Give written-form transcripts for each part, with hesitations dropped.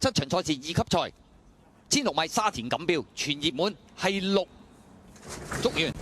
7場賽事2級賽，1600米沙田錦標全熱門係6，捉完。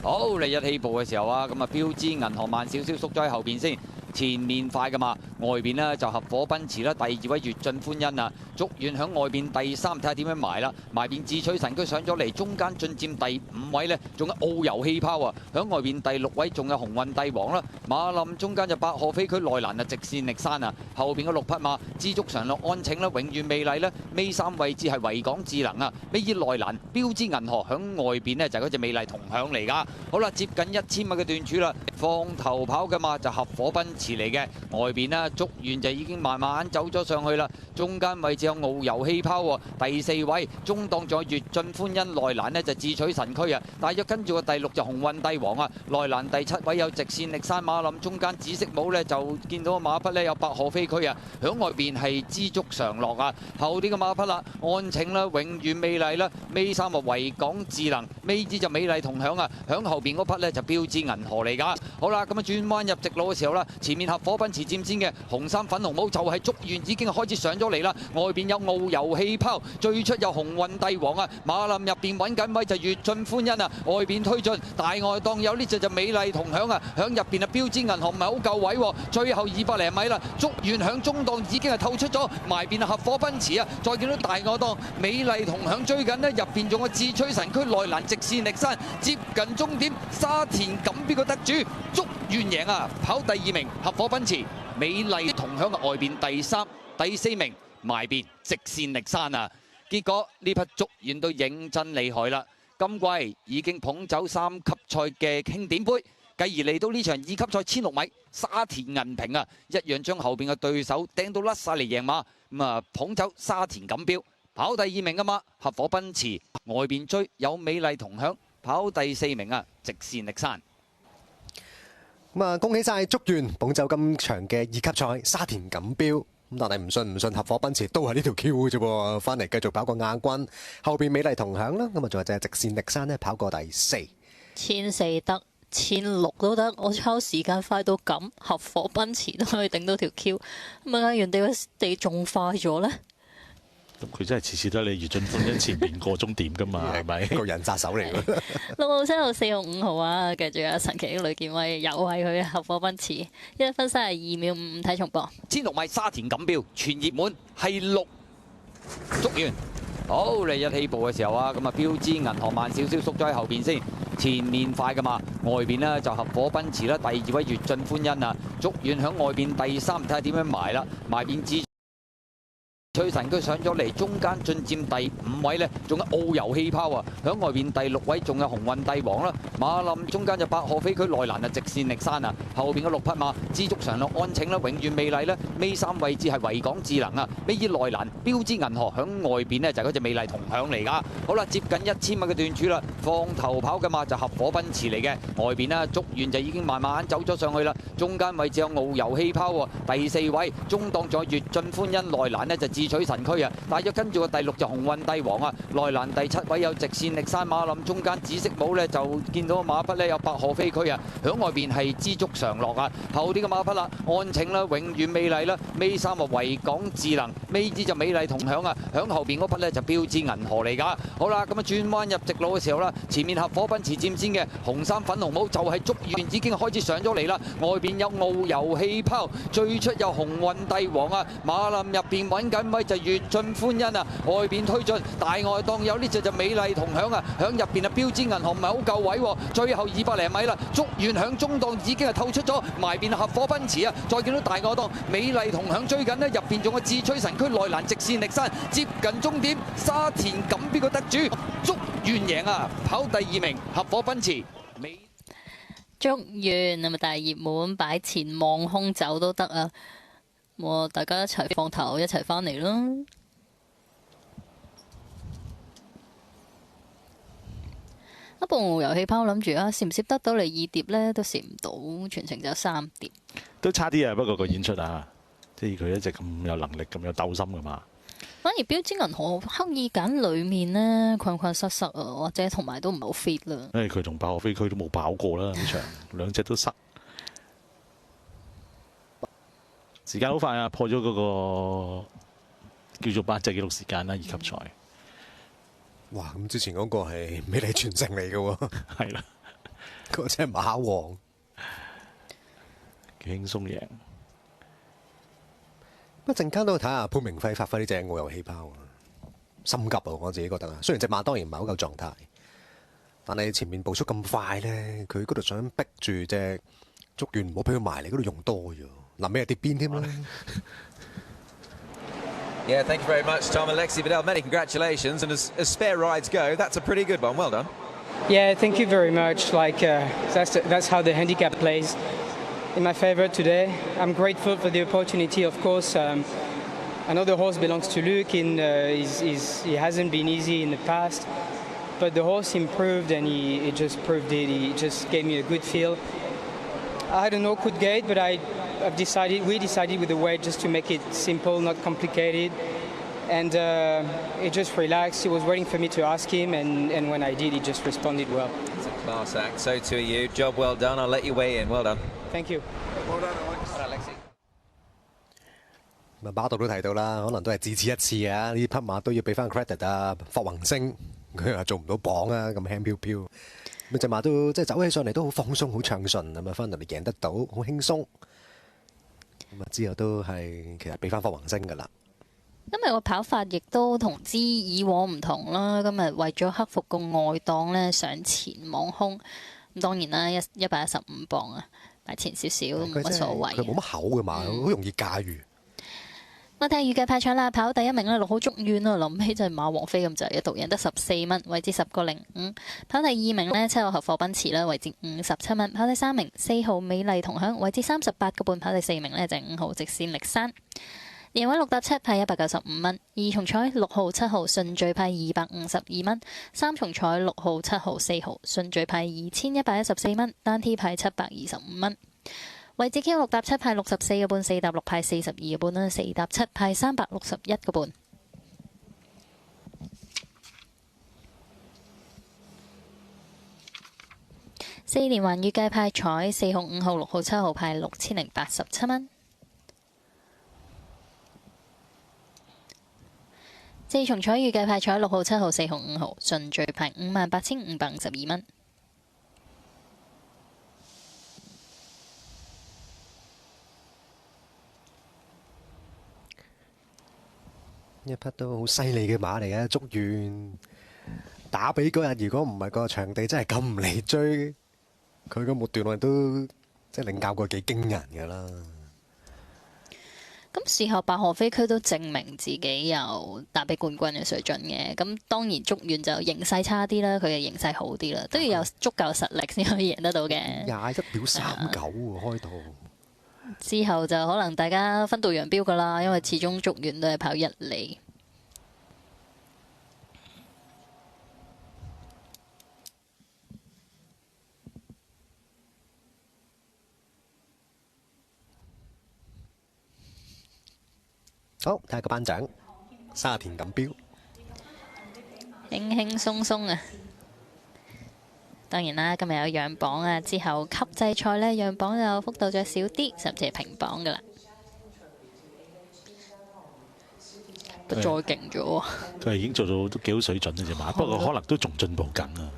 好，嚟一起步嘅時候啊，咁啊標誌銀河慢少少縮咗喺後邊先。 前面快噶嘛，外邊呢就合夥奔馳啦，第2位粵進歡欣啊，捉遠響外邊第3，睇下點樣埋啦，埋邊智取神駒上咗嚟，中間進佔第5位呢，仲有遨遊氣泡啊，響外邊第6位仲有鴻運帝王啦，馬林中間就百賀飛駒內欄啊，直線力山啊，後邊嘅6匹馬知足常樂安慶啦，永遠美麗啦，尾3位置係維港智能啊，尾二內欄標誌銀河響外邊呢，就係嗰隻美麗同享嚟噶，好啦，接近1000米嘅段柱啦，放頭跑嘅馬就合夥奔馳嚟嘅，外邊啦捉完就已經慢慢走咗上去啦。中間位置有遨遊氣泡喎，第4位中檔仲有粵進歡欣，內欄呢就智取神駒啊。大約跟住個第6就鴻運帝王啊，內欄第7位有直線力山馬林，中間紫色帽呢就見到個馬匹呢有百賀飛駒啊，響外邊係知足常樂啊。後啲嘅馬匹啦，安慶啦，永遠美麗啦，尾3啊維港智能，尾支就美麗同享啊，響後邊嗰匹呢就標誌銀河嚟㗎。好啦，咁啊轉彎入直路嘅時候啦，前面合夥奔馳佔先嘅紅衫粉紅帽就係捉完已經開始上咗嚟啦，外邊有遨遊氣泡，最出有鴻運帝王啊，馬林入邊揾緊位就粵進歡欣啊，外邊推進大外檔有呢隻就美麗同享啊，響入邊啊標誌銀河唔係好夠位喎，最後200零米啦，捉完響中檔已經係透出咗，埋邊啊合夥奔馳啊，再見到大外檔美麗同享追緊呢，入邊仲有智取神駒內欄直線力山，接近終點沙田錦標嘅得主捉完贏啊，跑第2名合夥奔馳。美麗同享嘅外邊第3、第4名埋邊直線力山啊！結果呢匹捉完都認真厲害啦！今季已經捧走3級賽嘅慶典杯，繼而嚟到呢場2級賽1006米沙田銀屏啊，一樣將後邊嘅對手掟到甩晒嚟贏馬，咁啊捧走沙田錦標，跑第2名嘅馬合夥奔馳，外邊追有美麗同享，跑第4名啊直線力山。咁啊，恭喜晒捉完捧走今場嘅2級賽沙田錦標。咁但係唔信合夥奔馳都係呢條 Q 啫喎，翻嚟繼續跑過亞軍，後邊美麗同享啦，咁啊仲有隻直線力山呢，跑過第4。1400得，1600都得，我抄時間快到咁，合夥奔馳都可以頂到條 Q，咁啊原地嘅地仲快咗呢？佢真係次次都係你粵進歡欣前面過終點㗎嘛，係咪？個人殺手嚟㗎。6號、7號、4號、5號啊，繼續有神奇的呂健威，又係佢合夥奔馳，1分32秒55睇重播。1006米沙田錦標全熱門係6，捉完。好，嚟一起步嘅時候啊，咁啊標誌銀河慢少少縮咗喺後邊先，前面快噶嘛，外邊呢就合夥奔馳啦，第2位粵進歡欣啊，捉遠響外邊第3，睇下點樣埋啦，埋邊智取神駒上咗嚟，中間進佔第5位呢，仲有遨遊氣泡啊，響外邊第6位仲有鴻運帝王啦，馬林中間就百賀飛駒內欄啊，直線力山啊，後邊嘅6匹馬知足常樂安慶啦，永遠美麗啦，尾3位置係維港智能啊，尾二內欄標誌銀河響外邊呢，就係嗰隻美麗同享嚟噶，好啦，接近1000米嘅段柱啦，放頭跑嘅馬就合夥奔馳嚟嘅，外邊呢捉完就已經慢慢走咗上去啦，中間位置有遨遊氣泡喎，第4位中檔仲有粵進歡欣，內欄呢就智取神駒啊，大約跟住個第6就鴻運帝王啊，內欄第7位有直線力山馬林，中間紫色帽呢就見到個馬匹呢有百賀飛駒啊，響外邊係知足常樂啊，後啲嘅馬匹啦，安慶啦，永遠美麗啦，尾3啊維港智能，尾支就美麗同享啊，響後邊嗰匹呢就標誌銀河嚟噶，好啦，咁啊轉彎入直路嘅時候啦，前面合夥奔馳佔先嘅紅衫粉紅帽就係捉完已經開始上咗嚟啦，外邊有遨遊氣泡，最出有鴻運帝王啊，馬林入邊揾緊位就粵進歡欣啊，外邊推進大外檔有呢隻就美麗同享啊，響入邊啊標誌銀河唔係好夠位喎，最後200零米啦，捉完響中檔已經係透出咗，埋邊合夥奔馳啊，再見到大外檔美麗同享追緊呢，入邊仲有智取神駒內欄直線力山，接近終點沙田錦標嘅得主捉完贏啊，跑第2名合夥奔馳。捉完咁啊，大熱門擺前望空走都得啊！大家一齊放頭，一齊翻嚟咯。一部遨遊氣泡諗住啊，攝唔攝得到嚟2碟呢？都攝唔到，全程就3碟。都差啲啊，不過個演出啊，即係佢一直咁有能力、咁有鬥心噶嘛。反而標誌銀河刻意揀裡面呢，困困塞塞啊，或者同埋都唔係好 fit 啦。因為佢同百賀飛駒都冇跑過啦，呢場兩隻都塞。時間好快啊，破咗嗰個叫做班制紀錄時間啦，二級賽。哇！咁之前嗰個係美麗傳承嚟嘅喎，係啦，嗰個真係馬王，幾輕鬆贏。不過陣間都睇下潘明輝發揮呢隻我有氣泡啊，心急啊！我自己覺得啊，雖然隻馬當然唔係好夠狀態，但係前面步速咁快咧，佢嗰度想逼住隻竹園唔好俾佢埋嚟嗰度用多咗，臨尾又跌邊添啦。Yeah, thank you very much, Tom. Alexi Vidal, many congratulations. And as spare rides go, that's a pretty good one. Well done. Yeah, thank you very much. That's how the handicap plays. In my favour today, I'm grateful for the opportunity. Of course, I know the horse belongs to Luke. He hasn't been easy in the past, but the horse improved and he just proved it. He just gave me a good feel. I had an awkward gate, but we decided with the weight just to make it simple, not complicated. And he just relaxed. He was waiting for me to ask him, and when I did, he just responded well. It's a class act. So too are you. Job well done. I'll let you weigh in. Well done. Thank you. Well done, Alexi. 咁啊，巴度都提到啦，可能都係只此一次啊！呢匹馬都要俾翻 credit 啊，霍宏星佢又做唔到榜啊，咁輕飄飄。咁隻馬都即係走起上嚟都好放鬆、好暢順咁啊，翻到嚟贏得到，好輕鬆。咁啊，之後都係其實俾翻霍宏星噶啦。今日個跑法亦都同之以往唔同啦。今日為咗克服個外檔呢，上前望空。咁當然啦，115磅啊，擺前少少冇乜所謂。佢冇乜口嘅馬，好容易駕馭。我睇預計派搶啦，跑第一名呢，6號竹苑啊，臨尾就係馬王飛咁滯，一度贏得14蚊，位置10.05。跑第二名呢，7號合夥奔馳啦，位置57蚊。跑第三名4號美麗同享，位置38個半。跑第四名呢，就係5號直線力山。贏位6搭7派195蚊，二重彩6號7號順序派252蚊，三重彩6號7號4號順序派2114蚊，單 T 派725蚊。位置 Q 6搭7派64個半，4搭6派42個半啦，4搭7派361個半。4連環預計派彩4號、5號、6號、7號派6087蚊。四重彩預計派彩6號、7號、4號、5號順序派58,552蚊。一匹都好犀利嘅馬嚟嘅，竹園打比嗰日，如果唔係個場地真係咁唔嚟追，佢個末段我哋都即係領教過幾驚人㗎啦。咁事後白河飛區都證明自己有打比冠軍嘅水準嘅，咁當然竹園就形勢差啲啦，佢嘅形勢好啲啦，都要有足夠實力先可以贏得到嘅。21.39喎，開到之後就可能大家分道揚鑣噶啦，因為始終竹園都係跑1里。好，睇下個頒獎，沙田錦標，輕輕鬆鬆啊！當然啦，今日有讓磅啊，之後級制賽呢，讓磅就幅度再少啲，甚至係平磅噶啦。都再勁咗喎！佢係已經做到都幾好水準嘅隻馬，不過可能都仲進步緊啊。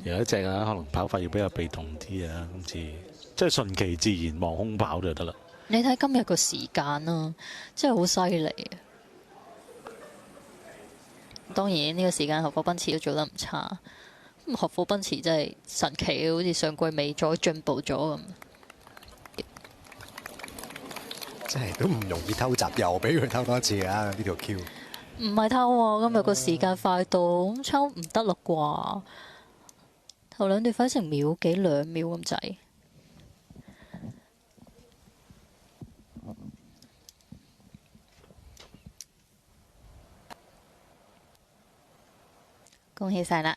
有一隻啊，可能跑法要比較被動啲啊，今次即係順其自然望空跑就得啦。你睇今日個時間啊，真係好犀利啊！當然呢個時間合夥奔馳都做得唔差。咁合夥奔馳真係神奇，好似上季尾再進步咗咁。真係都唔容易偷襲，又俾佢偷多一次啊！呢條 Q 唔係偷喎，今日個時間快到咁抽唔得啦啩？頭兩段快成秒幾2秒咁滯。恭喜晒啦！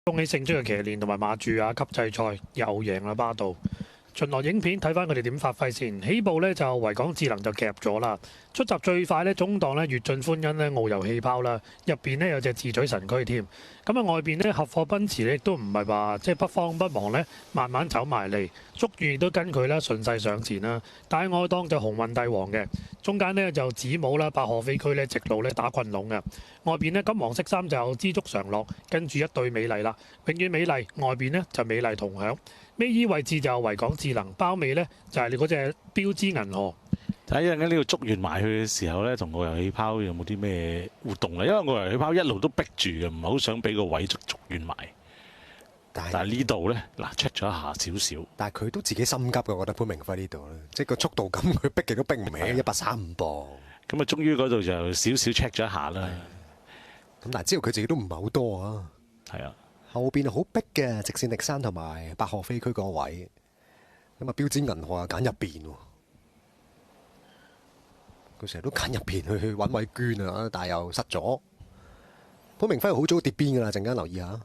恭喜勝出嘅騎練同埋馬主啊！級制賽又贏啦巴道。巡邏影片睇翻佢哋點發揮先。起步呢就維港智能就夾咗啦。出閘最快呢，中檔呢，越進歡欣呢，遨遊氣泡啦。入邊呢有隻智取神驅添。咁啊外邊呢，合貨奔馳呢亦都唔係話即係不慌不忙呢，慢慢走埋嚟。祝願亦都跟佢啦，順勢上前啦。大外檔就鴻運帝王嘅，中間呢就子母啦，百賀飛區呢直路呢打棍籠嘅。外邊呢，金黃色衫就知足常樂，跟住一對美麗啦，永遠美麗。外邊呢就美麗同享。尾二位置就維港智能，包尾呢就係你嗰隻標誌銀河。睇下呢個捉完埋去嘅時候呢，同遨遊氣泡有冇啲咩活動咧？因為遨遊氣泡一路都逼住嘅，唔係好想俾個位捉完埋。但係呢度呢，嗱 check 咗一下少少。但係佢都自己心急嘅，我覺得潘明輝呢度咧，即係個速度咁，佢逼極都逼唔起135磅。咁啊，終於嗰度就少少 check 咗一下啦。咁但係知道佢自己都唔係好多啊。係啊。後邊好逼嘅，直線力山同埋百賀飛區嗰位，咁啊標誌銀河啊揀入邊喎，佢成日都揀入邊去揾位捐啊，但係又失咗。潘明輝好早跌邊噶啦，陣間留意下，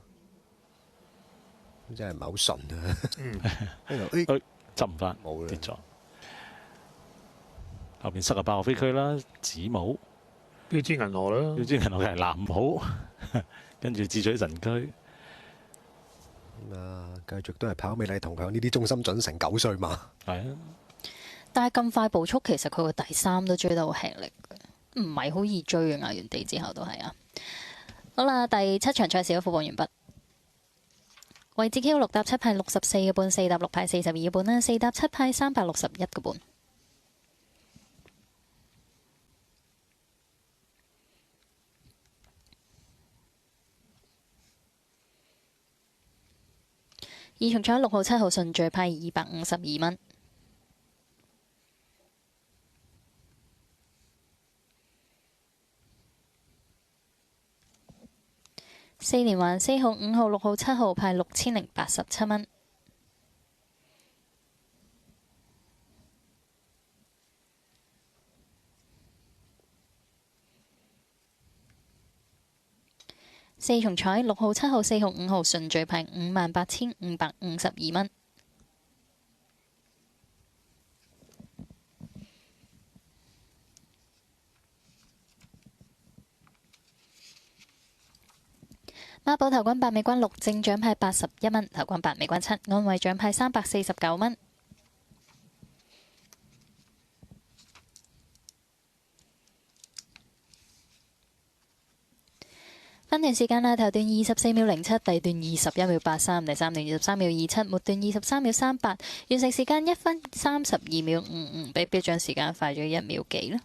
真係唔係好順啊。執唔翻，冇跌咗。後邊塞個百賀飛區啦，子母標誌銀河啦，標誌銀河係藍帽，跟住智取神驅。繼續都係跑美麗同享呢啲中心準成9歲嘛。係啊，但係咁快步速，其實佢個第3都追得好吃力嘅，唔係好易追嘅。壓完地之後都係啊。好啦，第7場賽事都播報完畢。位置 Q 6搭7派64個半，4搭6派42個半啦，4搭7派361個半。二重彩6號、7號順序派252蚊。4連環4號、5號、6號、7號派6087蚊。4重彩6號、7號、4號、5號順序派58,552蚊。孖寶頭軍8尾關6正獎派81蚊，頭軍8尾關7安慰獎派349蚊。分段時間啦，頭段24秒07，第段21秒83，第三段23秒27，末段23秒38，完成時間1分32秒55，比標準時間快咗1秒幾啦。